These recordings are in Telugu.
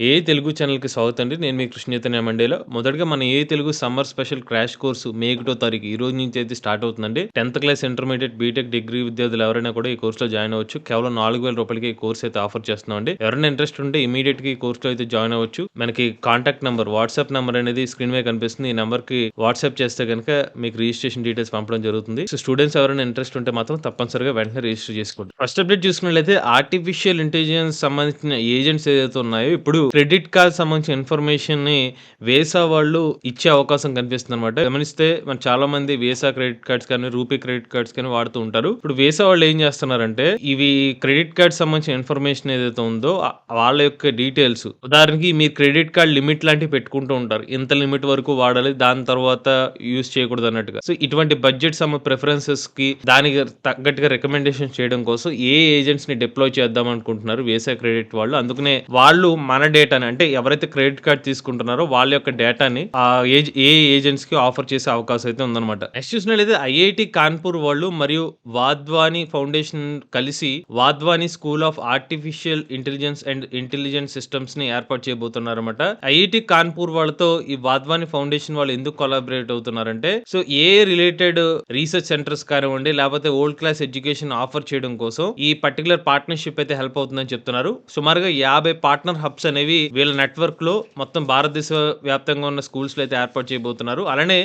ఏ తెలుగు ఛానల్‌కి స్వాగతం అండి. నేను మీ కృష్ణ చైతన్య మండేలో. మొదటగా మన ఏ Telugu summer special crash course May 1 తారీఖు ఈ రోజు నుంచి అయితే స్టార్ట్ అవుతుందండి. 10థ్ క్లాస్, ఇంటర్మీడియేట్, బీటెక్ డిగ్రీ విద్యార్థులు ఎవరైనా కూడా ఈ కోర్స్‌లో జాయిన్ అవ్వచ్చు. కేవలం రూ. 4000కి ఈ కోర్స్ అయితే ఆఫర్ చేస్తున్నామండి. ఎవరైనా ఇంట్రెస్ట్ ఉంటే ఇమ్మీడియేట్‌గా ఈ కోర్స్‌లో అయితే జాయిన్ అవ్వచ్చు. మనకి కాంటాక్ట్ నంబర్, వాట్సాప్ నంబర్ అనేది స్క్రీన్ మీద కనిపిస్తుంది. ఈ నంబర్‌కి వాట్సాప్ చేస్తే గనుక మీకు రిజిస్ట్రేషన్ డీటెయిల్స్ పంపడం జరుగుతుంది. సో, స్టూడెంట్స్ ఎవరైనా ఇంట్రెస్ట్ ఉంటే మాత్రం తప్పనిసరిగా వెంటనే రిజిస్టర్ చేసుకోండి. ఫస్ట్ అప్డేట్ చూసుకున్నట్లయితే ఆర్టిఫిషియల్ ఇంటెలిజెన్స్ సంబంధించిన ఏజెంట్స్ ఏదైతే ఉన్నాయో ఇప్పుడు క్రెడిట్ కార్డ్ సంబంధించిన ఇన్ఫర్మేషన్‌ని వేసా వాళ్ళు ఇచ్చే అవకాశం కనిపిస్తుందన్నమాట. గమనిస్తే మన చాలా మంది వేసా క్రెడిట్ కార్డ్స్ కానీ, రూపీ క్రెడిట్ కార్డ్స్ కానీ వాడుతూ ఉంటారు. ఇప్పుడు వేసా వాళ్ళు ఏం చేస్తున్నారంటే ఇవి క్రెడిట్ కార్డ్ సంబంధించిన ఇన్ఫర్మేషన్ ఏదైతే ఉందో వాళ్ళ యొక్క డీటెయిల్స్ ఉదాహరణకి మీరు క్రెడిట్ కార్డ్ లిమిట్ లాంటివి పెట్టుకుంటూ ఉంటారు. ఇంత లిమిట్ వరకు వాడాలి. దాని తర్వాత యూజ్ చేయకూడదు అన్నట్టుగా. సో ఇటువంటి బడ్జెట్ ప్రిఫరెన్సెస్‌కి దానికి తగ్గట్టుగా రికమెండేషన్ చేయడం కోసం ఏజెంట్స్‌ని డిప్లాయ్ చేద్దాం అనుకుంటున్నారు వేసా క్రెడిట్ వాళ్ళు. అందుకనే వాళ్ళు మన డేటాని అంటే ఎవరైతే క్రెడిట్ కార్డ్ తీసుకుంటున్నారో వాళ్ళ యొక్క డేటాని ఏజెంట్స్ కి ఆఫర్ చేసే అవకాశం అయితే ఉందన్నమాట. నెక్స్ట్ చూసినట్లయితే ఐఐటి కాన్పూర్ వాళ్ళు మరియు వాద్వాని ఫౌండేషన్ కలిసి Wadhwani school of artificial intelligence and intelligent systems ని ఏర్పాటు చేయబోతున్నారు అనమాట. ఐఐటి కాన్పూర్ వాళ్ళతో ఈ వాద్వాని ఫౌండేషన్ వాళ్ళు ఎందుకు కొలాబరేట్ అవుతున్నారంటే సో ఏ రిలేటెడ్ రీసెర్చ్ సెంటర్స్ కానివ్వండి లేకపోతే ఓల్డ్ క్లాస్ ఎడ్యుకేషన్ ఆఫర్ చేయడం కోసం ఈ పర్టికులర్ పార్ట్నర్షిప్ అయితే హెల్ప్ అవుతుందని చెప్తున్నారు. సుమారుగా 50 పార్ట్నర్ హబ్స్ అనేవి వీళ్ళ నెట్వర్క్ లో మొత్తం భారతదేశ వ్యాప్తంగా ఉన్న స్కూల్స్ లో అయితే ఏర్పాటు చేయబోతున్నారు. అలానే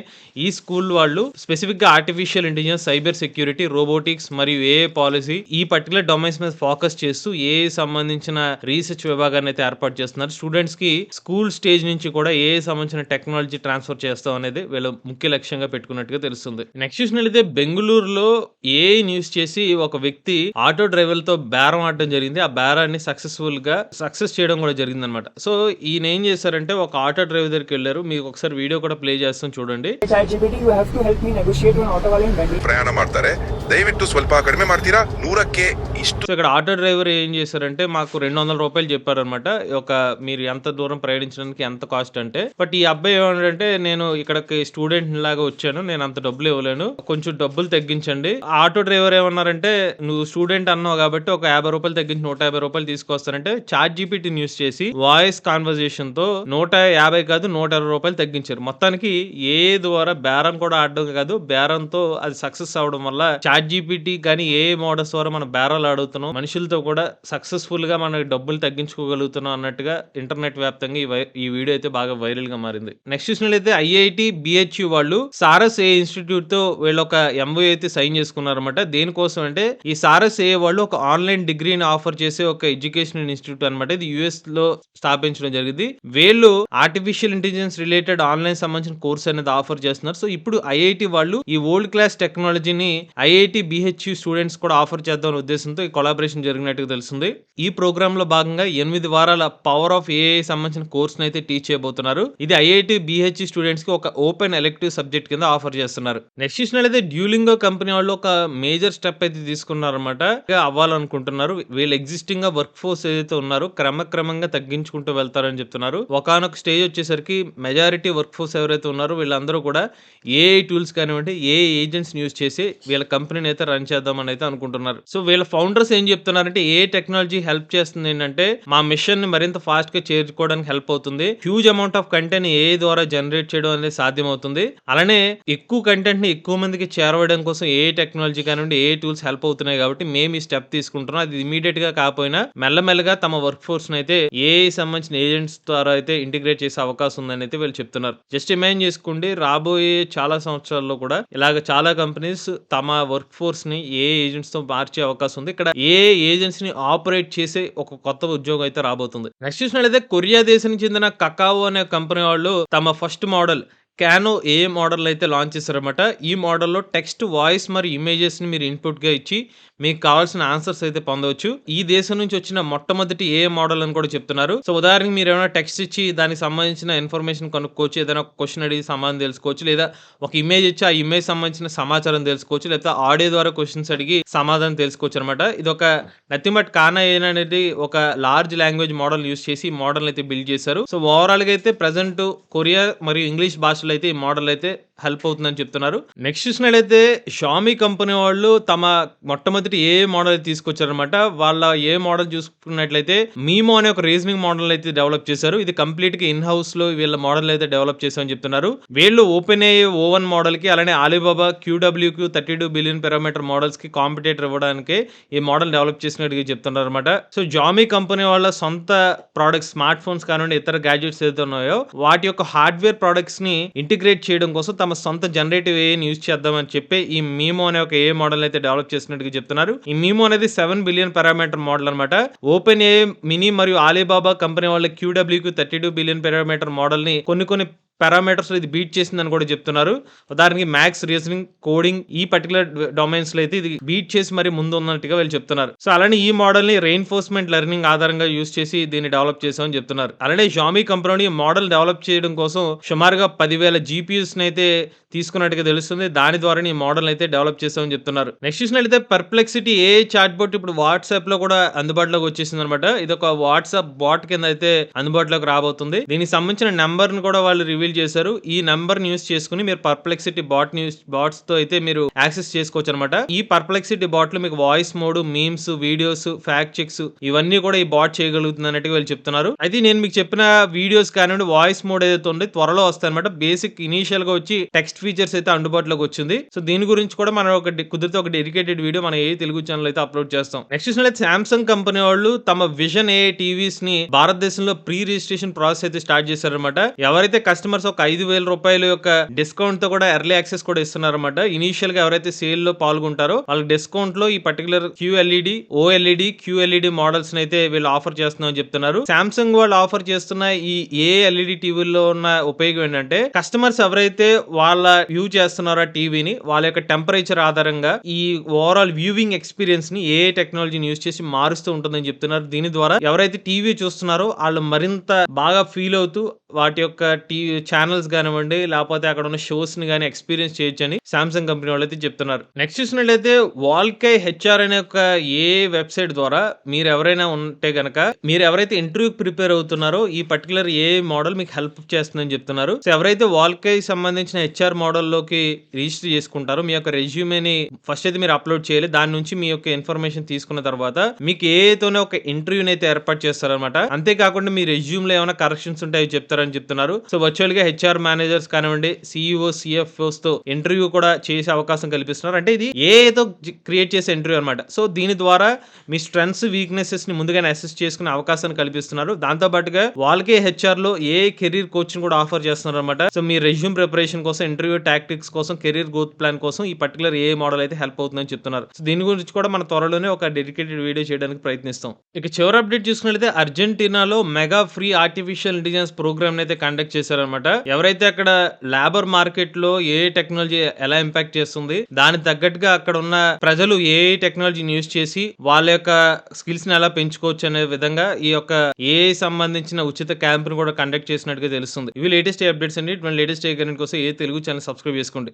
ఈ స్కూల్ వాళ్ళు స్పెసిఫిక్ గా artificial intelligence, cyber security, robotics మరియు ఏఐ పాలసీ ఈ పర్టికులర్ డొమైన్స్ మీద ఫోకస్ చేస్తూ ఏఐ సంబంధించిన రీసెర్చ్ విభాగాన్ని అయితే ఏర్పాటు చేస్తున్నారు. స్టూడెంట్స్ కి స్కూల్ స్టేజ్ నుంచి కూడా ఏఐ సంబంధించిన టెక్నాలజీ ట్రాన్స్ఫర్ చేస్తాం అనేది వీళ్ళ ముఖ్య లక్ష్యంగా పెట్టుకున్నట్టుగా తెలుస్తుంది. నెక్స్ట్ చూసినట్లయితే బెంగళూరులో ఏఐ న్యూస్ చేసి ఒక వ్యక్తి ఆటో డ్రైవర్లతో బేరం ఆడడం జరిగింది. ఆ బేరాన్ని సక్సెస్ చేయడం కూడా జరిగిందనమాట. సో ఈయన ఏం చేశారంటే ఒక ఆటో డ్రైవర్ దగ్గరికి వెళ్ళారు. మీకు ఒకసారి వీడియో కూడా ప్లే చేస్తాం చూడండి. ಪ್ರಯಾಣ ಮಾಡ್ತಾರೆ, ದಯವಿಟ್ಟು ಸ್ವಲ್ಪ ಕಡಿಮೆ ಮಾಡ್ತೀರಾ, 100ಕ್ಕೆ ಇಷ್ಟು. సో ఇక్కడ ఆటో డ్రైవర్ ఏం చేశారంటే మాకు ₹200 చెప్పారనమాట. మీరు ఎంత దూరం ప్రయాణించడానికి ఎంత కాస్ట్ అంటే. బట్ ఈ అబ్బాయి ఏమన్నాడంటే నేను ఇక్కడికి స్టూడెంట్ లాగా వచ్చాను, నేను అంత డబ్బులు ఇవ్వలేను, కొంచెం డబ్బులు తగ్గించండి. ఆటో డ్రైవర్ ఏమన్నారంటే నువ్వు స్టూడెంట్ అన్నావు కాబట్టి ఒక ₹50 తగ్గించి ₹150 తీసుకొస్తానంటే చాట్ జీపీటీ న్యూస్ చేసి వాయిస్ కాన్వర్జేషన్ తో 150 కాదు ₹120 తగ్గించారు. మొత్తానికి ఏ ద్వారా బేరం కూడా ఆడడం కాదు, బేరంతో అది సక్సెస్ అవడం వల్ల చాట్ జీపీటీ కానీ ఏ మోడల్స్ ద్వారా మనం బేరాలు ఆడుతున్నాం, మనుషులతో కూడా సక్సెస్ఫుల్ గా మన డబ్బులు తగ్గించుకోగలుగుతున్నాం అన్నట్టుగా ఇంటర్నెట్ వ్యాప్తంగా ఈ వీడియో అయితే బాగా వైరల్ గా మారింది. నెక్స్ట్ చూసినట్లయితే ఐఐటి బిహెచ్యు వాళ్ళు సారస్ ఏ ఇన్స్టిట్యూట్ తో వీళ్ళు ఒక ఎంఓయూ అయితే సైన్ చేసుకున్నారన్నమాట. దేనికోసం అంటే ఈ సారస్ ఏ వాళ్ళు ఒక ఆన్లైన్ డిగ్రీని ఆఫర్ చేసే ఒక ఎడ్యుకేషనల్ ఇన్స్టిట్యూట్ అనమాట. ఇది యుఎస్ లో స్థాపించడం జరిగింది. వీళ్ళు ఆర్టిఫిషియల్ ఇంటెలిజెన్స్ రిలేటెడ్ ఆన్లైన్ సంబంధించిన కోర్స్ అనేది ఆఫర్ చేస్తున్నారు. సో ఇప్పుడు ఐఐటి వాళ్ళు ఈ వరల్డ్ క్లాస్ టెక్నాలజీని ఐఐటి బిహెచ్యు స్టూడెంట్స్ కూడా ఆఫర్ చేద్దాం ఉద్దేశంతో ఈ కొలాబరేషన్ జరిగినట్టుగా తెలుస్తుంది. ఈ ప్రోగ్రామ్ లో భాగంగా 8 వారాల పవర్ ఆఫ్ ఏఐ సంబంధించిన కోర్స్ అయితే టీచ్ చేయబోతున్నారు. ఇది ఐఐటి బిహెచ్యు స్టూడెంట్స్ కి ఒక ఓపెన్ ఎలెక్టివ్ సబ్జెక్ట్ కింద ఆఫర్ చేస్తున్నారు. నెక్స్ట్ చూసినట్లయితే డ్యూలింగో కంపెనీ వాళ్ళు ఒక మేజర్ స్టెప్ అయితే తీసుకున్నారన్నమాట. అవ్వాలనుకుంటున్నారు. వీళ్ళు ఎగ్జిస్టింగ్ గా వర్క్ ఫోర్స్ ఏదైతే ఉన్నారో క్రమక్రమంగా తగ్గించుకుంటూ వెళ్తారని చెప్తున్నారు. ఒకానొక స్టేజ్ వచ్చేసరికి మెజారిటీ వర్క్ ఫోర్స్ ఎవరైతే ఉన్నారో వీళ్ళందరూ కూడా ఏఐ టూల్స్ కానివ్వండి, ఏఐ ఏజెంట్స్ యూజ్ చేసి వీళ్ళ కంపెనీని అయితే రన్ చేద్దామని అయితే అనుకుంటున్నారు. సో వీళ్ళ ఫౌండర్స్ ఏం చెప్తున్నారంటే ఏ టెక్నాలజీ హెల్ప్ చేస్తుంది ఏంటంటే మా మిషన్ ని మరింత ఫాస్ట్ గా చేరుకోవడానికి హెల్ప్ అవుతుంది. Huge amount of content AI ద్వారా జనరేట్ చేయడం అనేది సాధ్యం అవుతుంది. అలానే ఎక్కువ కంటెంట్ ని ఎక్కువ మందికి చేరవేయడం కోసం ఏ టెక్నాలజీ కానివ్వండి, ఏ టూల్స్ హెల్ప్ అవుతున్నాయి కాబట్టి మేము ఈ స్టెప్ తీసుకుంటున్నాం. అది ఇమీడియట్ గా కాకపోయినా మెల్లమెల్లగా తమ వర్క్ ఫోర్స్ అయితే ఏఐ సంబంధించిన ఏజెంట్స్ ద్వారా అయితే ఇంటిగ్రేట్ చేసే అవకాశం ఉందని అయితే వీళ్ళు చెప్తున్నారు. జస్ట్ ఇమాజిన్ చేసుకోండి, రాబోయే చాలా సంవత్సరాల్లో కూడా ఇలాగ చాలా కంపెనీస్ తమ వర్క్ ఫోర్స్ ని ఏ ఏజెంట్స్ తో మార్చే అవకాశం ఉంది. ఇక్కడ ఏ ఏజెంట్స్ ని ఆపరేట్ చేసే ఒక కొత్త ఉద్యోగం అయితే రాబోతుంది. నెక్స్ట్ చూసినట్లయితే కొరియా దేశానికి చెందిన కకావో అనే కంపెనీ వాళ్ళు తమ ఫస్ట్ మోడల్ క్యానో ఏ మోడల్ అయితే లాంచ్ చేశారన్నమాట. ఈ మోడల్లో టెక్స్ట్, వాయిస్ మరియు ఇమేజెస్ ని మీరు ఇన్పుట్ గా ఇచ్చి మీకు కావాల్సిన ఆన్సర్స్ అయితే పొందవచ్చు. ఈ దేశం నుంచి వచ్చిన మొట్టమొదటి ఏ మోడల్ అని కూడా చెప్తున్నారు. సో ఉదాహరణకి మీరు ఏమైనా టెక్స్ట్ ఇచ్చి దానికి సంబంధించిన ఇన్ఫర్మేషన్ కనుక్కోవచ్చు, ఏదైనా క్వశ్చన్ అడిగి సమాధానం తెలుసుకోవచ్చు, లేదా ఒక ఇమేజ్ ఇచ్చి ఆ ఇమేజ్ సంబంధించిన సమాచారం తెలుసుకోవచ్చు, లేదా ఆడియో ద్వారా క్వశ్చన్స్ అడిగి సమాధానం తెలుసుకోవచ్చు అనమాట. ఇది ఒక నథింగ్ బట్ కానా అనేది ఒక లార్జ్ లాంగ్వేజ్ మోడల్ యూస్ చేసి ఈ మోడల్ అయితే బిల్డ్ చేశారు. సో ఓవరాల్ గా అయితే ప్రెసెంట్ కొరియా మరియు ఇంగ్లీష్ భాషలో అయితే ఈ మోడల్ అయితే హెల్ప్ అవుతుందని చెప్తున్నారు. నెక్స్ట్ చూసినట్లయితే షామీ కంపెనీ వాళ్ళు తమ మొట్టమొదటి ఏ మోడల్ తీసుకొచ్చారనమాట. వాళ్ళ ఏ మోడల్ చూసుకున్నట్లయితే మీమో అనే ఒక రీజనింగ్ మోడల్ అయితే డెవలప్ చేశారు. ఇది కంప్లీట్ గా ఇన్ హౌస్ లో వీళ్ళ మోడల్ అయితే డెవలప్ చేశామని చెప్తున్నారు. వీళ్ళు ఓపెన్ ఏ O1 మోడల్ కి అలానే Alibaba QWQ 32 billion parameter models కి కాంపిటేటర్ ఇవ్వడానికి ఈ మోడల్ డెవలప్ చేసినట్టుగా చెప్తున్నారు అనమాట. సో జామీ కంపెనీ వాళ్ళ సొంత ప్రొడక్ట్స్ స్మార్ట్ ఫోన్స్ కానివ్వండి ఇతర గ్యాడ్జెట్స్ ఏదైతే ఉన్నాయో వాటి యొక్క హార్డ్వేర్ ప్రొడక్ట్స్ ని ఇంటిగ్రేట్ చేయడం కోసం తమ సొంత జనరేటివ్ ఏఐని యూజ్ చేద్దామని చెప్పి ఈ మీమో అనే ఒక ఏ మోడల్ అయితే డెవలప్ చేసినట్టుగా చెప్తున్నారు. ఈ మీమో అనేది 7 బిలియన్ పారామీటర్ మోడల్ అనమాట. ఓపెన్ ఏ మినీ మరియు అలీబాబా కంపెనీ వాళ్ళ QWQ 32 బిలియన్ పారామీటర్ మోడల్ ని కొన్ని పారామీటర్స్ ఇది బీట్ చేసిందని కూడా చెప్తున్నారు. ఉదాహరణకి మ్యాథ్స్, రీజనింగ్, కోడింగ్ ఈ పర్టికులర్ డొమైన్స్ లో అయితే ఇది బీట్ చేసి మరి ముందు ఉన్నట్టుగా వీళ్ళు చెప్తున్నారు. సో అలానే ఈ మోడల్ ని రెయిన్ఫోర్స్మెంట్ లెర్నింగ్ ఆధారంగా యూజ్ చేసి దీన్ని డెవలప్ చేసామని చెప్తున్నారు. అలానే షామీ కంపెనీ మోడల్ డెవలప్ చేయడం కోసం సుమారుగా 10,000 GPUs అయితే తీసుకున్నట్టుగా తెలుస్తుంది. దాని ద్వారా ఈ మోడల్ అయితే డెవలప్ చేసామని చెప్తున్నారు. నెక్స్ట్ చూసినట్లయితే పర్ప్లెక్సిటీ ఏ చాట్ బోట్ ఇప్పుడు వాట్సాప్ లో కూడా అందుబాటులోకి వచ్చేసింది అనమాట. ఇది ఒక వాట్సాప్ బాట్ కింద అయితే అందుబాటులోకి రాబోతుంది. దీనికి సంబంధించిన నెంబర్ ను కూడా వాళ్ళు రివీల్ చేశారు. ఈ నెంబర్ ని యూజ్ చేసుకుని మీరు పర్ప్లెక్సిటీ బాట్స్ తో అయితే మీరు యాక్సెస్ చేసుకోవచ్చు అనమాట. ఈ పర్ప్లెక్సిటీ బాట్ లో మీకు voice mode, memes, videos, fact checks ఇవన్నీ కూడా ఈ బాట్ చేయగలుగుతుంది అన్నట్టుగా వీళ్ళు చెప్తున్నారు. అయితే నేను మీకు చెప్పిన వీడియోస్ కానివ్వండి వాయిస్ మోడ్ ఏదైతే ఉంది త్వరలో వస్తాయి అనమాట. బేసిక్ ఇనీషియల్ గా వచ్చి టెక్స్ట్ ఫీచర్స్ అయితే అందుబాటులోకి వచ్చింది. సో దీని గురించి కూడా మనం కుదిరితే ఒక డెడికేటెడ్ వీడియో మన ఏ తెలుగు ఛానల్ అయితే అప్లోడ్ చేస్తాం. నెక్స్ట్ చూసినట్లయితే సామ్సంగ్ కంపెనీ వాళ్ళు తమ విజన్ ఏ టీవీస్ ని భారతదేశంలో ప్రీ రిజిస్ట్రేషన్ ప్రాసెస్ అయితే స్టార్ట్ చేశారనమాట. ఎవరైతే కస్టమర్స్ ఒక 5,000 రూపాయల యొక్క డిస్కౌంట్ తో కూడా ఎర్లీ యాక్సెస్ కూడా ఇస్తున్నారన్నమాట. ఇనీషియల్ గా ఎవరైతే సేల్ లో పాల్గొంటారో వాళ్ళకి డిస్కౌంట్ లో ఈ particular QLED, OLED, QLED models అయితే వీళ్ళు ఆఫర్ చేస్తున్నామని చెప్తున్నారు. సామ్సంగ్ వాళ్ళు ఆఫర్ చేస్తున్న ఈ LED టీవీల్లో ఉన్న ఉపయోగం ఏంటంటే కస్టమర్స్ ఎవరైతే వాళ్ళ వ్యూ చేస్తున్నారో టీవీని వాళ్ళ యొక్క టెంపరేచర్ ఆధారంగా ఈ ఓవరాల్ వ్యూవింగ్ ఎక్స్పీరియన్స్ ని ఏ టెక్నాలజీని యూజ్ చేసి మారుస్తూ ఉంటుందని చెప్తున్నారు. దీని ద్వారా ఎవరైతే టీవీ చూస్తున్నారో వాళ్ళు మరింత బాగా ఫీల్ అవుతూ వాటి యొక్క టీవీ ఛానల్స్ కానివ్వండి లేకపోతే అక్కడ ఉన్న షోస్ ని కానీ ఎక్స్పీరియన్స్ చేయొచ్చు అని సామ్సంగ్ కంపెనీ వాళ్ళు అయితే చెప్తున్నారు. నెక్స్ట్ చూసినట్లయితే వాల్కై HR అనే ఒక ఏ వెబ్సైట్ ద్వారా మీరు ఎవరైనా ఉంటే గనక మీరు ఎవరైతే ఇంటర్వ్యూ ప్రిపేర్ అవుతున్నారో ఈ పర్టికులర్ ఏ మోడల్ మీకు హెల్ప్ చేస్తుందని చెప్తున్నారు. సో ఎవరైతే వాల్కై సంబంధించిన HR మోడల్ లోకి రిజిస్టర్ చేసుకుంటారో మీ యొక్క రెజ్యూమేని ఫస్ట్ అయితే మీరు అప్లోడ్ చేయాలి. దాని నుంచి మీ యొక్క ఇన్ఫర్మేషన్ తీసుకున్న తర్వాత మీకు ఏతోనే ఒక ఇంటర్వ్యూని అయితే ఏర్పాటు చేస్తారనమాట. అంతేకాకుండా మీ రెజ్యూమ్ లో ఏమైనా కరెక్షన్స్ ఉంటాయో చెప్తారని చెప్తున్నారు. సో వర్చువల్ గా HR మేనేజర్స్ కానివ్వండి CEO, CFOs తో ఇంటర్వ్యూ కూడా చేసే అవకాశం కల్పిస్తున్నారు. అంటే ఇది ఏతో క్రియేట్ చేసే ఇంటర్వ్యూ అనమాట. సో దీని ద్వారా మీ స్ట్రెంగ్స్, వీక్నెసెస్ ని ముందుగానే అసెస్ చేసుకునే అవకాశాన్ని కల్పిస్తున్నారు. దాంతో పాటుగా వాళ్ళకే HR లో ఏ కెరీర్ కోచింగ్ కూడా ఆఫర్ చేస్తున్నారు అనమాట. సో మీ రెజ్యూమ్ ప్రిపరేషన్ కోసం, ఇంటర్వ్యూ టాక్టిక్స్ కోసం, కెరీర్ గ్రోత్ ప్లాన్ కోసం ఈ పర్టికులర్ ఏ మోడల్ అయితే హెల్ప్ అవుతుందని చెప్తున్నారు. సో దీని గురించి కూడా మన త్వరలోనే ఒక డెడికేటెడ్ వీడియో చేయడానికి ప్రయత్నిస్తాం. ఇక చివరి అప్డేట్ చూసుకున్నట్లయితే అర్జెంటీనాలో mega free artificial intelligence programme అయితే కండక్ట్ చేశారనమాట. ఎవరైతే అక్కడ లేబర్ మార్కెట్ లో ఏ టెక్నాలజీ ఎలా ఇంపాక్ట్ చేస్తుంది దాని తగ్గట్టుగా అక్కడ ఉన్న ప్రజలు ఏ టెక్నాలజీని యూజ్ చేసి వాళ్ళ యొక్క స్కిల్స్ ని ఎలా పెంచుకోవచ్చు అనే విధంగా ఈ యొక్క ఏ సంబంధించిన ఉచిత క్యాంప్ ను కూడా కండక్ట్ చేసినట్టుగా తెలుస్తుంది. ఇవి లేటెస్ట్ అప్డేట్స్ అండి. ఇటువంటి లేటెస్ట్ కంటెంట్ కోసం ఏ తెలుగు ఛానల్ సబ్స్క్రైబ్ చేసుకోండి.